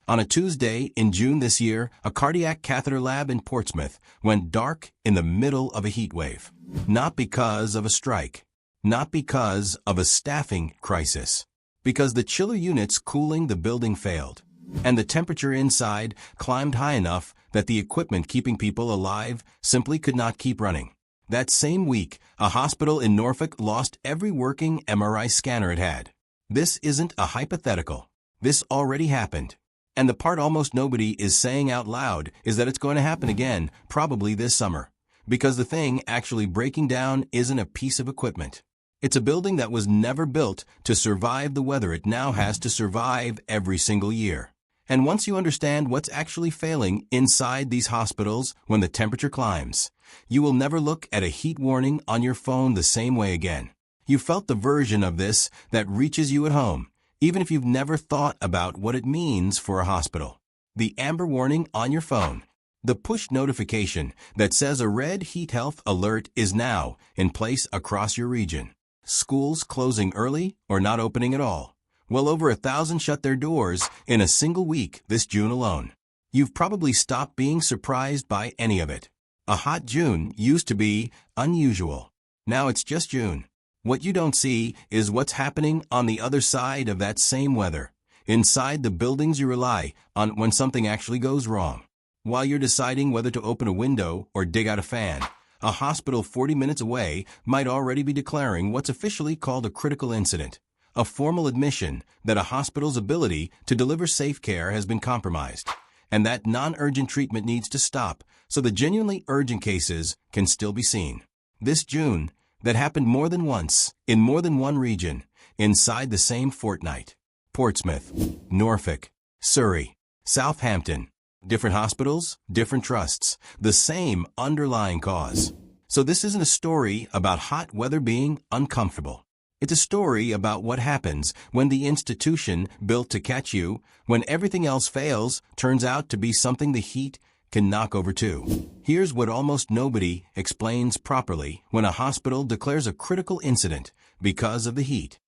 On a Tuesday in June this year, a cardiac catheter lab in Portsmouth went dark in the middle of a heat wave. Not because of a strike, not because of a staffing crisis, because the chiller units cooling the building failed, and the temperature inside climbed high enough that the equipment keeping people alive simply could not keep running. That same week, a hospital in Norfolk lost every working MRI scanner it had. This isn't a hypothetical. This already happened. And the part almost nobody is saying out loud is that it's going to happen again, probably this summer. Because the thing actually breaking down isn't a piece of equipment. It's a building that was never built to survive the weather it now has to survive every single year. And once you understand what's actually failing inside these hospitals when the temperature climbs, you will never look at a heat warning on your phone the same way again. You felt the version of this that reaches you at home, even if you've never thought about what it means for a hospital. The amber warning on your phone. The push notification that says a red heat health alert is now in place across your region. Schools closing early or not opening at all. Well over 1,000 shut their doors in a single week this June alone. You've probably stopped being surprised by any of it. A hot June used to be unusual. Now it's just June. What you don't see is what's happening on the other side of that same weather, inside the buildings you rely on when something actually goes wrong. While you're deciding whether to open a window or dig out a fan, a hospital 40 minutes away might already be declaring what's officially called a critical incident, a formal admission that a hospital's ability to deliver safe care has been compromised, and that non-urgent treatment needs to stop so the genuinely urgent cases can still be seen. This June, that happened more than once, in more than one region, inside the same fortnight. Portsmouth, Norfolk, Surrey, Southampton. Different hospitals, different trusts, the same underlying cause. So this isn't a story about hot weather being uncomfortable. It's a story about what happens when the institution built to catch you, when everything else fails, turns out to be something the heat can knock over too. Here's what almost nobody explains properly when a hospital declares a critical incident because of the heat.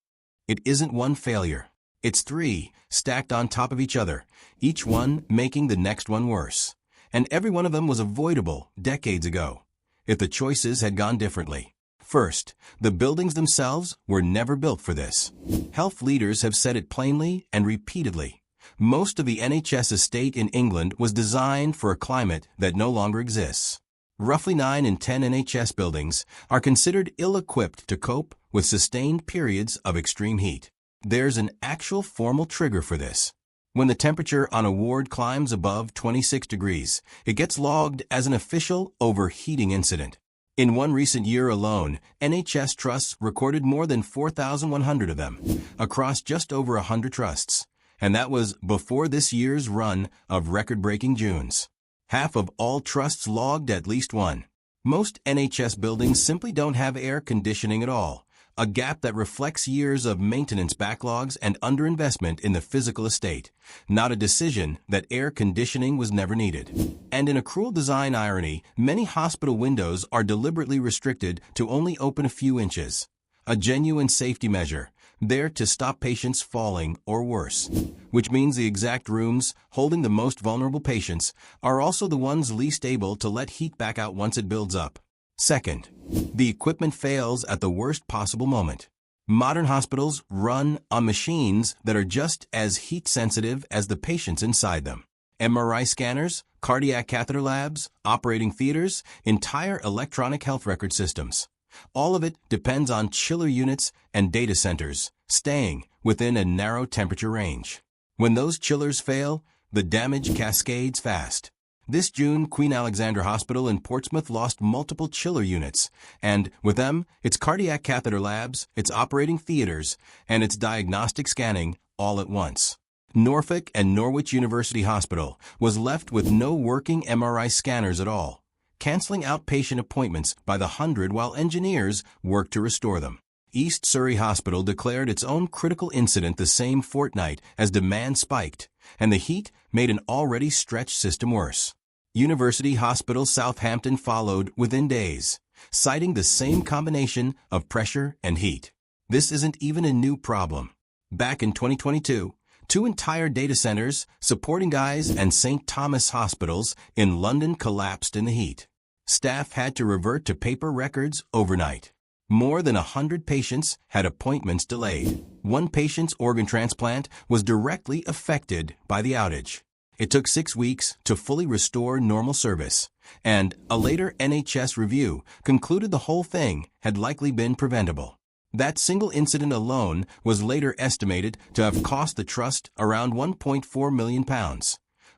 It isn't one failure. It's 3 stacked on top of each other, each one making the next one worse. And every one of them was avoidable decades ago, if the choices had gone differently. First, the buildings themselves were never built for this. Health leaders have said it plainly and repeatedly. Most of the NHS estate in England was designed for a climate that no longer exists. Roughly 9 in 10 NHS buildings are considered ill-equipped to cope with sustained periods of extreme heat. There's an actual formal trigger for this. When the temperature on a ward climbs above 26 degrees, it gets logged as an official overheating incident. In one recent year alone, NHS trusts recorded more than 4,100 of them, across just over 100 trusts. And that was before this year's run of record-breaking Junes. Half of all trusts logged at least one. Most NHS buildings simply don't have air conditioning at all, a gap that reflects years of maintenance backlogs and underinvestment in the physical estate, not a decision that air conditioning was never needed. And in a cruel design irony, many hospital windows are deliberately restricted to only open a few inches, a genuine safety measure, there to stop patients falling or worse, which means the exact rooms holding the most vulnerable patients are also the ones least able to let heat back out once it builds up. Second, the equipment fails at the worst possible moment. Modern hospitals run on machines that are just as heat sensitive as the patients inside them. MRI scanners, cardiac catheter labs, operating theaters, entire electronic health record systems. All of it depends on chiller units and data centers staying within a narrow temperature range. When those chillers fail, the damage cascades fast. This June, Queen Alexandra Hospital in Portsmouth lost multiple chiller units, and with them, its cardiac catheter labs, its operating theaters, and its diagnostic scanning all at once. Norfolk and Norwich University Hospital was left with no working MRI scanners at all, canceling out patient appointments by the hundred while engineers worked to restore them. East Surrey Hospital declared its own critical incident the same fortnight as demand spiked, and the heat made an already stretched system worse. University Hospital Southampton followed within days, citing the same combination of pressure and heat. This isn't even a new problem. Back in 2022, Two entire data centers, supporting Guy's and St. Thomas hospitals in London collapsed in the heat. Staff had to revert to paper records overnight. More than 100 patients had appointments delayed. One patient's organ transplant was directly affected by the outage. It took 6 weeks to fully restore normal service, and a later NHS review concluded the whole thing had likely been preventable. That single incident alone was later estimated to have cost the trust around £1.4 million,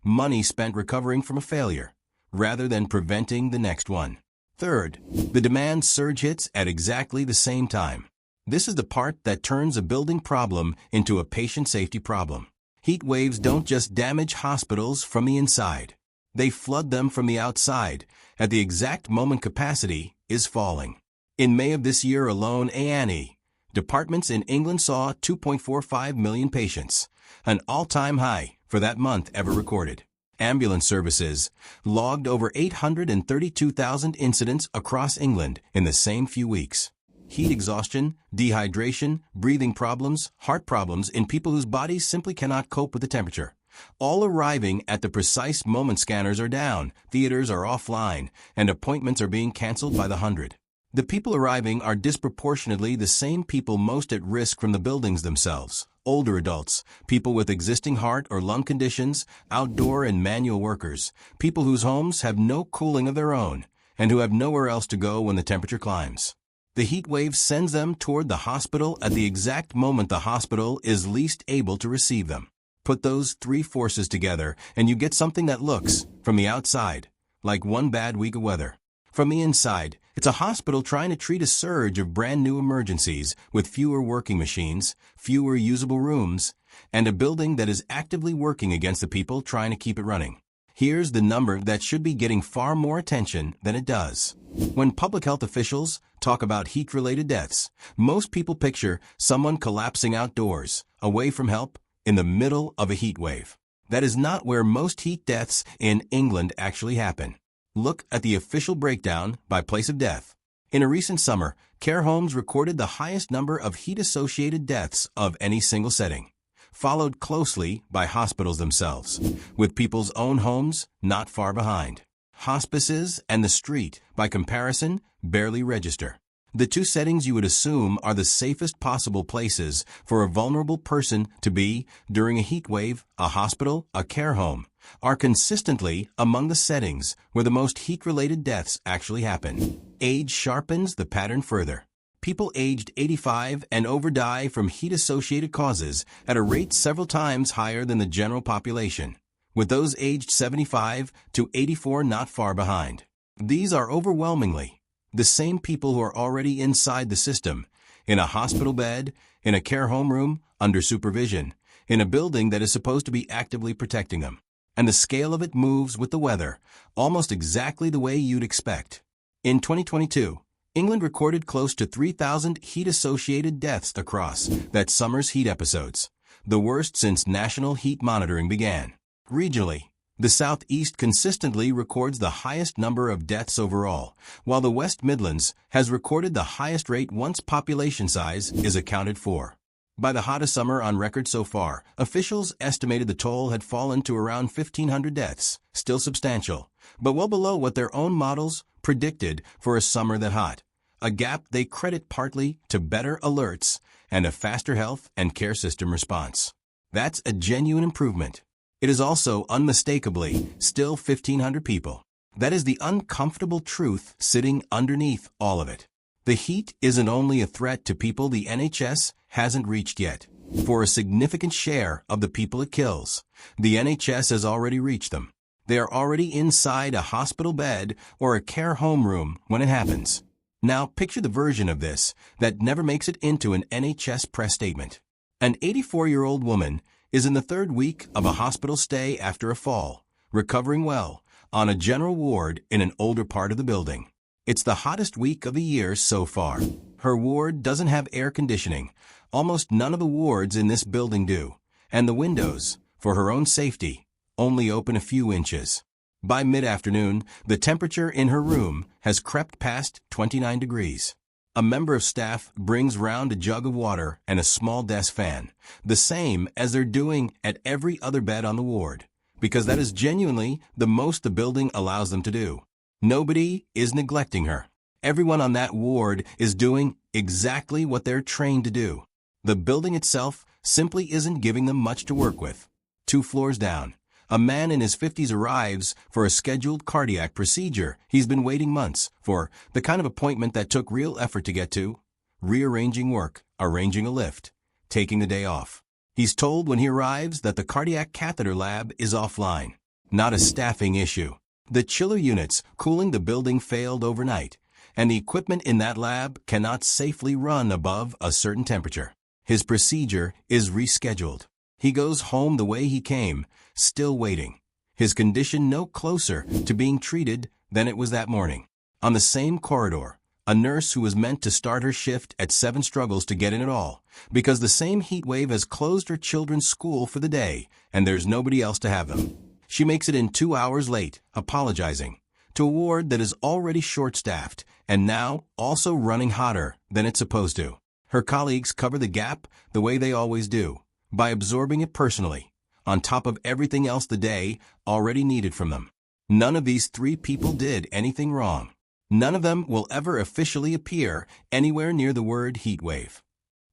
money spent recovering from a failure, rather than preventing the next one. Third, the demand surge hits at exactly the same time. This is the part that turns a building problem into a patient safety problem. Heat waves don't just damage hospitals from the inside. They flood them from the outside at the exact moment capacity is falling. In May of this year alone, A&E departments in England saw 2.45 million patients, an all-time high for that month ever recorded. Ambulance services logged over 832,000 incidents across England in the same few weeks. Heat exhaustion, dehydration, breathing problems, heart problems in people whose bodies simply cannot cope with the temperature. All arriving at the precise moment. Scanners are down, theaters are offline, and appointments are being canceled by the hundred. The people arriving are disproportionately the same people most at risk from the buildings themselves. Older adults, people with existing heart or lung conditions, outdoor and manual workers, people whose homes have no cooling of their own, and who have nowhere else to go when the temperature climbs. The heat wave sends them toward the hospital at the exact moment the hospital is least able to receive them. Put those three forces together, and you get something that looks, from the outside, like one bad week of weather. From the inside, it's a hospital trying to treat a surge of brand new emergencies with fewer working machines, fewer usable rooms, and a building that is actively working against the people trying to keep it running. Here's the number that should be getting far more attention than it does. When public health officials talk about heat-related deaths, most people picture someone collapsing outdoors, away from help, in the middle of a heat wave. That is not where most heat deaths in England actually happen. Look at the official breakdown by place of death. In a recent summer, care homes recorded the highest number of heat-associated deaths of any single setting, followed closely by hospitals themselves, with people's own homes not far behind. Hospices and the street, by comparison, barely register. The two settings you would assume are the safest possible places for a vulnerable person to be during a heat wave, a hospital, a care home, are consistently among the settings where the most heat-related deaths actually happen. Age sharpens the pattern further. People aged 85 and over die from heat-associated causes at a rate several times higher than the general population, with those aged 75 to 84 not far behind. These are overwhelmingly the same people who are already inside the system, in a hospital bed, in a care home room, under supervision, in a building that is supposed to be actively protecting them. And the scale of it moves with the weather, almost exactly the way you'd expect. In 2022, England recorded close to 3,000 heat-associated deaths across that summer's heat episodes, the worst since national heat monitoring began. Regionally, the Southeast consistently records the highest number of deaths overall, while the West Midlands has recorded the highest rate once population size is accounted for. By the hottest summer on record so far, officials estimated the toll had fallen to around 1,500 deaths, still substantial, but well below what their own models predicted for a summer that hot, a gap they credit partly to better alerts and a faster health and care system response. That's a genuine improvement. It is also unmistakably still 1,500 people. That is the uncomfortable truth sitting underneath all of it. The heat isn't only a threat to people the NHS hasn't reached yet. For a significant share of the people it kills, the NHS has already reached them. They are already inside a hospital bed or a care home room when it happens. Now picture the version of this that never makes it into an NHS press statement. An 84-year-old woman is in the third week of a hospital stay after a fall, recovering well, on a general ward in an older part of the building. It's the hottest week of the year so far. Her ward doesn't have air conditioning. Almost none of the wards in this building do. And the windows, for her own safety, only open a few inches. By mid-afternoon, the temperature in her room has crept past 29 degrees. A member of staff brings round a jug of water and a small desk fan, the same as they're doing at every other bed on the ward, because that is genuinely the most the building allows them to do. Nobody is neglecting her. Everyone on that ward is doing exactly what they're trained to do. The building itself simply isn't giving them much to work with. 2 floors down, a man in his 50s arrives for a scheduled cardiac procedure he's been waiting months for, the kind of appointment that took real effort to get to. Rearranging work, arranging a lift, taking the day off. He's told when he arrives that the cardiac catheter lab is offline. Not a staffing issue. The chiller units cooling the building failed overnight, and the equipment in that lab cannot safely run above a certain temperature. His procedure is rescheduled. He goes home the way he came, still waiting. His condition no closer to being treated than it was that morning. On the same corridor, a nurse who was meant to start her shift at 7 struggles to get in at all, because the same heat wave has closed her children's school for the day, and there's nobody else to have them. She makes it in 2 hours late, apologizing, to a ward that is already short-staffed, and now also running hotter than it's supposed to. Her colleagues cover the gap the way they always do, by absorbing it personally, on top of everything else the day already needed from them. None of these 3 people did anything wrong. None of them will ever officially appear anywhere near the word heat wave.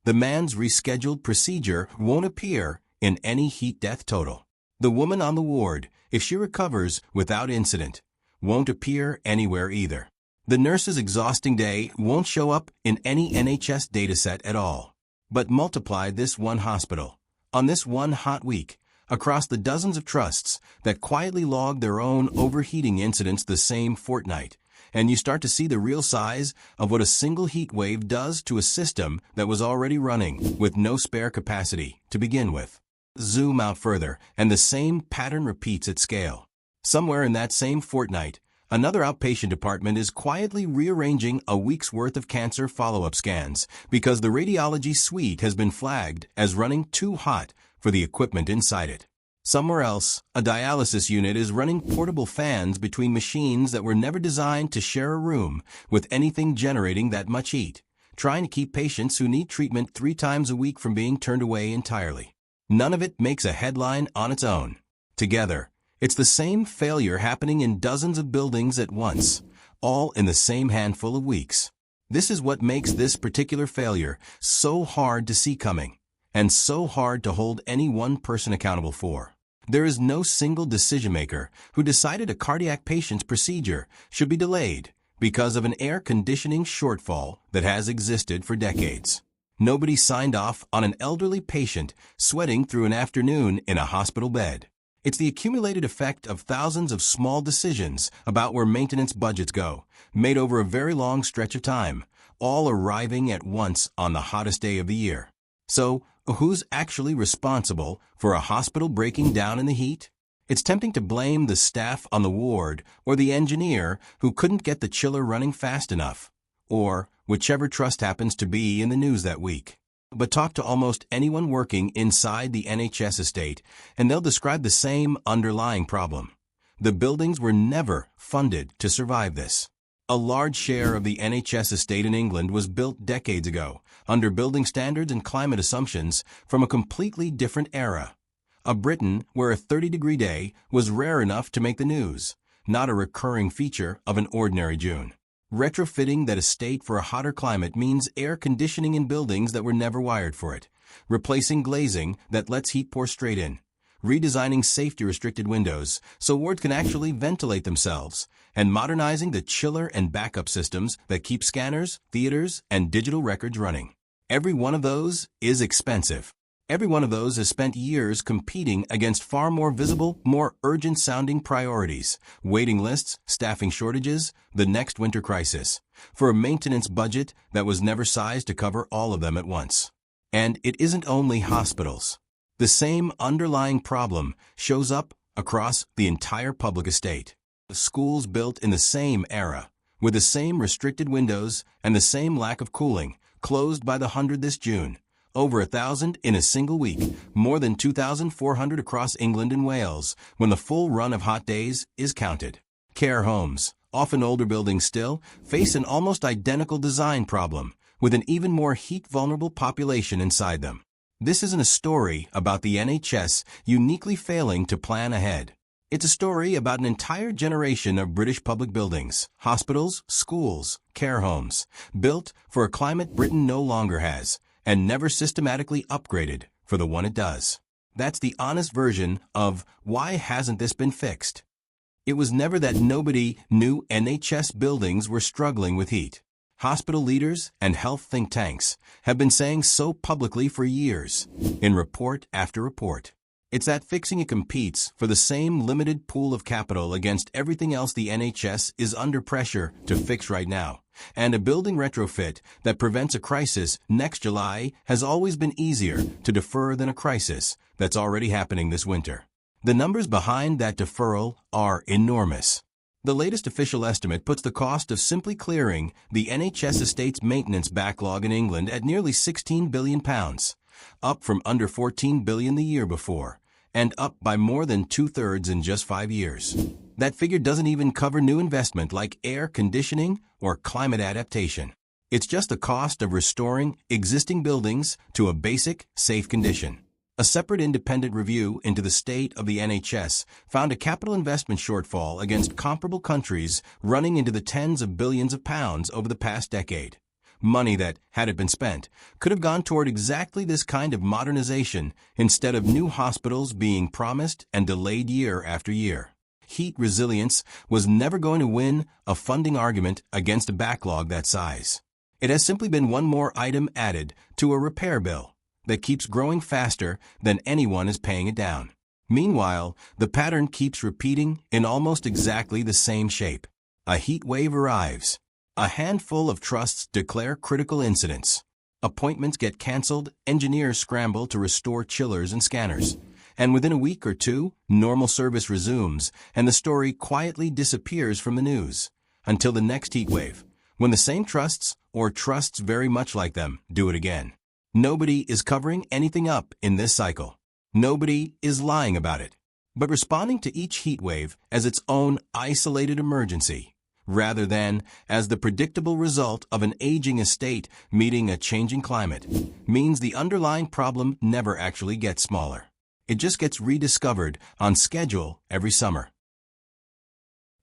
The man's rescheduled procedure won't appear in any heat death total. The woman on the ward, if she recovers without incident, won't appear anywhere either. The nurse's exhausting day won't show up in any NHS dataset at all. But multiply this one hospital, on this one hot week, across the dozens of trusts that quietly log their own overheating incidents the same fortnight, and you start to see the real size of what a single heat wave does to a system that was already running with no spare capacity to begin with. Zoom out further, and the same pattern repeats at scale. Somewhere in that same fortnight, another outpatient department is quietly rearranging a week's worth of cancer follow-up scans because the radiology suite has been flagged as running too hot for the equipment inside it. Somewhere else, a dialysis unit is running portable fans between machines that were never designed to share a room with anything generating that much heat, trying to keep patients who need treatment 3 times a week from being turned away entirely. None of it makes a headline on its own. Together, it's the same failure happening in dozens of buildings at once, all in the same handful of weeks. This is what makes this particular failure so hard to see coming, and so hard to hold any one person accountable for. There is no single decision-maker who decided a cardiac patient's procedure should be delayed because of an air conditioning shortfall that has existed for decades. Nobody signed off on an elderly patient sweating through an afternoon in a hospital bed. It's the accumulated effect of thousands of small decisions about where maintenance budgets go, made over a very long stretch of time, all arriving at once on the hottest day of the year. So, who's actually responsible for a hospital breaking down in the heat? It's tempting to blame the staff on the ward or the engineer who couldn't get the chiller running fast enough, or whichever trust happens to be in the news that week. But talk to almost anyone working inside the NHS estate, and they'll describe the same underlying problem. The buildings were never funded to survive this. A large share of the NHS estate in England was built decades ago, under building standards and climate assumptions from a completely different era. A Britain where a 30-degree day was rare enough to make the news, not a recurring feature of an ordinary June. Retrofitting that estate for a hotter climate means air conditioning in buildings that were never wired for it, replacing glazing that lets heat pour straight in, redesigning safety-restricted windows so wards can actually ventilate themselves, and modernizing the chiller and backup systems that keep scanners, theaters, and digital records running. Every one of those is expensive. Every one of those has spent years competing against far more visible, more urgent-sounding priorities, waiting lists, staffing shortages, the next winter crisis, for a maintenance budget that was never sized to cover all of them at once. And it isn't only hospitals. The same underlying problem shows up across the entire public estate. Schools built in the same era, with the same restricted windows and the same lack of cooling, closed by the 100 this June. Over 1,000 in a single week, more than 2,400 across England and Wales, when the full run of hot days is counted. Care homes, often older buildings still, face an almost identical design problem, with an even more heat-vulnerable population inside them. This isn't a story about the NHS uniquely failing to plan ahead. It's a story about an entire generation of British public buildings, hospitals, schools, care homes, built for a climate Britain no longer has, and never systematically upgraded for the one it does. That's the honest version of why hasn't this been fixed? It was never that nobody knew NHS buildings were struggling with heat. Hospital leaders and health think tanks have been saying so publicly for years, in report after report. It's that fixing it competes for the same limited pool of capital against everything else the NHS is under pressure to fix right now. And a building retrofit that prevents a crisis next July has always been easier to defer than a crisis that's already happening this winter. The numbers behind that deferral are enormous. The latest official estimate puts the cost of simply clearing the NHS estate's maintenance backlog in England at nearly £16 billion, up from under $14 billion the year before, and up by more than two-thirds in just 5 years. That figure doesn't even cover new investment like air conditioning or climate adaptation. It's just the cost of restoring existing buildings to a basic, safe condition. A separate independent review into the state of the NHS found a capital investment shortfall against comparable countries running into the tens of billions of pounds over the past decade. Money that, had it been spent, could have gone toward exactly this kind of modernization instead of new hospitals being promised and delayed year after year. Heat resilience was never going to win a funding argument against a backlog that size. It has simply been one more item added to a repair bill that keeps growing faster than anyone is paying it down. Meanwhile, the pattern keeps repeating in almost exactly the same shape. A heat wave arrives. A handful of trusts declare critical incidents. Appointments get canceled, engineers scramble to restore chillers and scanners. And within a week or two, normal service resumes, and the story quietly disappears from the news. Until the next heat wave, when the same trusts, or trusts very much like them, do it again. Nobody is covering anything up in this cycle. Nobody is lying about it, but responding to each heat wave as its own isolated emergency, rather than as the predictable result of an aging estate meeting a changing climate, means the underlying problem never actually gets smaller. It just gets rediscovered on schedule every summer.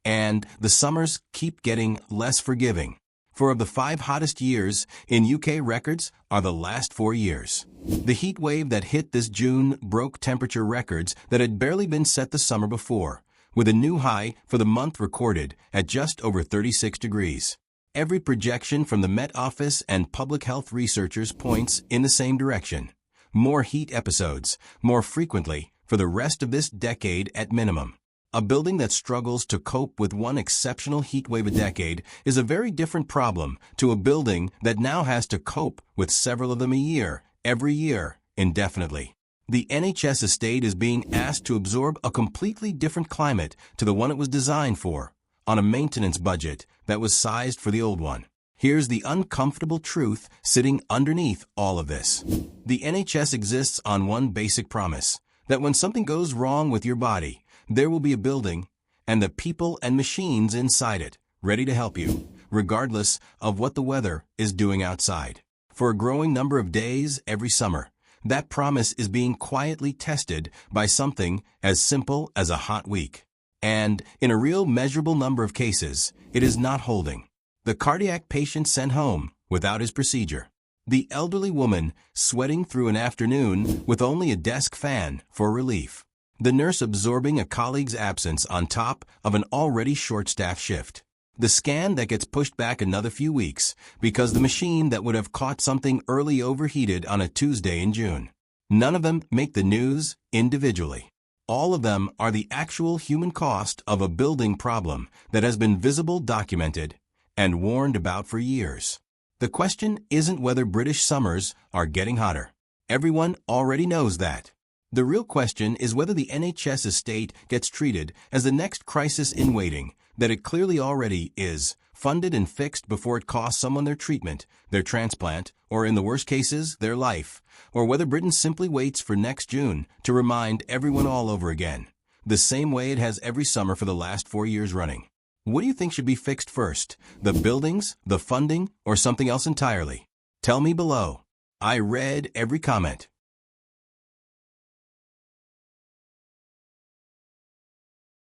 And the summers keep getting less forgiving. 4 of the 5 hottest years in UK records are the last 4 years. The heat wave that hit this June broke temperature records that had barely been set the summer before, with a new high for the month recorded at just over 36 degrees. Every projection from the Met Office and public health researchers points in the same direction. More heat episodes, more frequently, for the rest of this decade at minimum. A building that struggles to cope with one exceptional heat wave a decade is a very different problem to a building that now has to cope with several of them a year, every year, indefinitely. The NHS estate is being asked to absorb a completely different climate to the one it was designed for, on a maintenance budget that was sized for the old one. Here's the uncomfortable truth sitting underneath all of this. The NHS exists on one basic promise, that when something goes wrong with your body, there will be a building and the people and machines inside it, ready to help you, regardless of what the weather is doing outside. For a growing number of days every summer, that promise is being quietly tested by something as simple as a hot week. And, in a real measurable number of cases, it is not holding. The cardiac patient sent home without his procedure. The elderly woman sweating through an afternoon with only a desk fan for relief. The nurse absorbing a colleague's absence on top of an already short-staffed shift. The scan that gets pushed back another few weeks because the machine that would have caught something early overheated on a Tuesday in June. None of them make the news individually. All of them are the actual human cost of a building problem that has been visible, documented, and warned about for years. The question isn't whether British summers are getting hotter. Everyone already knows that. The real question is whether the NHS estate gets treated as the next crisis in waiting that it clearly already is, funded and fixed before it costs someone their treatment, their transplant, or in the worst cases, their life, or whether Britain simply waits for next June to remind everyone all over again, the same way it has every summer for the last 4 years running. What do you think should be fixed first? The buildings, the funding, or something else entirely? Tell me below. I read every comment.